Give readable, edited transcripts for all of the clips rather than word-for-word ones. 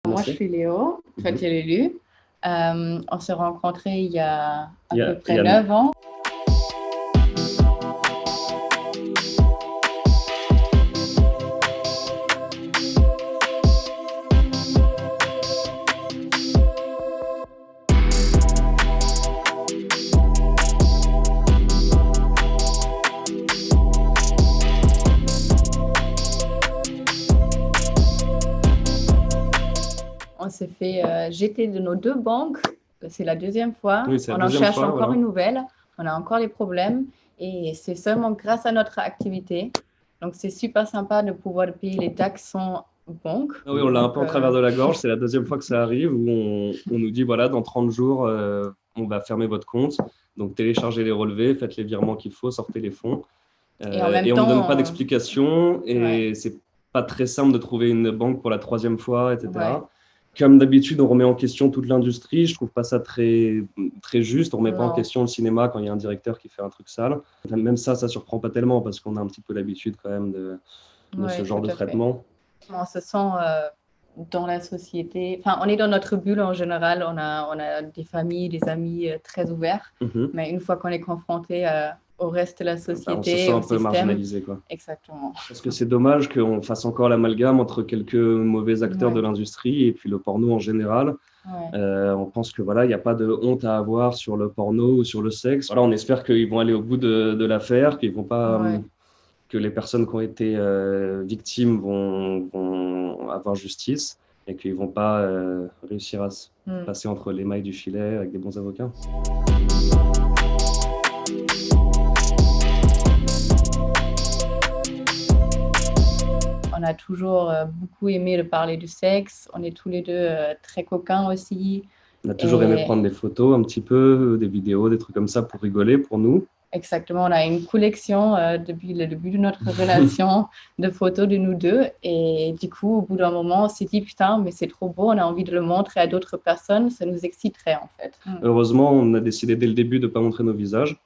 Moi, je suis Léo, toi, tu es Lulu. On s'est rencontrés il y a à peu près 9 ans. On s'est fait jeter de nos 2 banques. C'est la deuxième fois. Oui, c'est la On en deuxième cherche fois, encore voilà. une nouvelle. On a encore des problèmes. Et c'est seulement grâce à notre activité. Donc, c'est super sympa de pouvoir payer les taxes sans banque. Ah oui, on l'a un peu en travers de la gorge. C'est la deuxième fois que ça arrive où on nous dit, voilà, dans 30 jours, on va fermer votre compte. Donc, téléchargez les relevés, faites les virements qu'il faut, sortez les fonds. Et en même Et on ne donne pas temps, d'explication. ouais, Et c'est pas très simple de trouver une banque pour la troisième fois, ouais, etc. Comme d'habitude, on remet en question toute l'industrie. Je trouve pas ça très, très juste. On remet pas en non, question le cinéma quand il y a un directeur qui fait un truc sale. Enfin, même ça surprend pas tellement parce qu'on a un petit peu l'habitude quand même de ce ouais, genre tout de à fait. traitement. On se sent dans la société, enfin, on est dans notre bulle en général, on a des familles, des amis très ouverts, Mhm. mais une fois qu'on est confronté au reste de la Bah, on se sent société, au un peu système, marginalisé, quoi. exactement. Parce que c'est dommage qu'on fasse encore l'amalgame entre quelques mauvais acteurs de Ouais, l'industrie et puis le porno en général. ouais, On pense que voilà, il n'y a pas de honte à avoir sur le porno ou sur le sexe. Voilà, on espère qu'ils vont aller au bout de l'affaire, qu'ils vont pas, ouais. que les personnes qui ont été victimes vont avoir justice et qu'ils vont pas réussir à se Hmm. passer entre les mailles du filet avec des bons avocats. On a toujours beaucoup aimé de parler du sexe, on est tous les deux très coquins aussi, On a toujours aimé et prendre des photos un petit peu, des vidéos, des trucs comme ça pour rigoler, pour nous. exactement, on a une collection depuis le début de notre relation de photos de nous deux. Et du coup, au bout d'un moment, on s'est dit, putain, mais c'est trop beau, on a envie de le montrer à d'autres personnes, ça nous exciterait en fait. Heureusement, on a décidé dès le début de ne pas montrer nos visages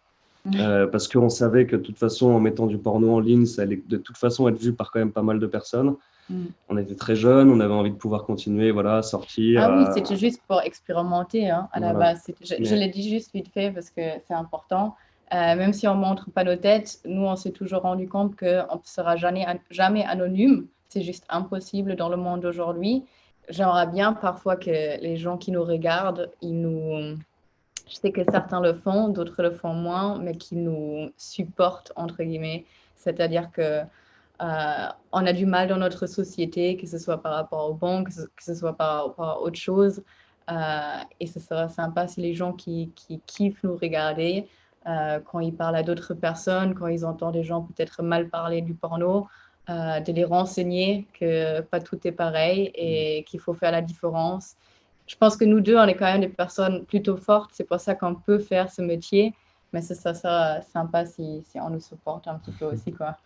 Mm. parce qu'on savait que de toute façon, en mettant du porno en ligne, ça allait de toute façon être vu par quand même pas mal de personnes. Mm. On était très jeunes, on avait envie de pouvoir continuer, voilà, à sortir. Ah oui, c'était juste pour expérimenter hein, à la Voilà. base. Je Mais l'ai dit juste vite fait parce que c'est important. Même si on montre pas nos têtes, nous, on s'est toujours rendu compte qu'on ne sera jamais anonyme. C'est juste impossible dans le monde d'aujourd'hui. J'aimerais bien parfois que les gens qui nous regardent, je sais que certains le font, d'autres le font moins, mais qui nous supportent, entre guillemets. C'est-à-dire que on a du mal dans notre société, que ce soit par rapport aux banques, que ce soit par rapport à autre chose. Et ce serait sympa si les gens qui kiffent nous regarder, quand ils parlent à d'autres personnes, quand ils entendent des gens peut-être mal parler du porno, de les renseigner que pas tout est pareil et qu'il faut faire la différence. Je pense que nous deux, on est quand même des personnes plutôt fortes. C'est pour ça qu'on peut faire ce métier. Mais ça sera sympa si on nous supporte un petit peu aussi, quoi.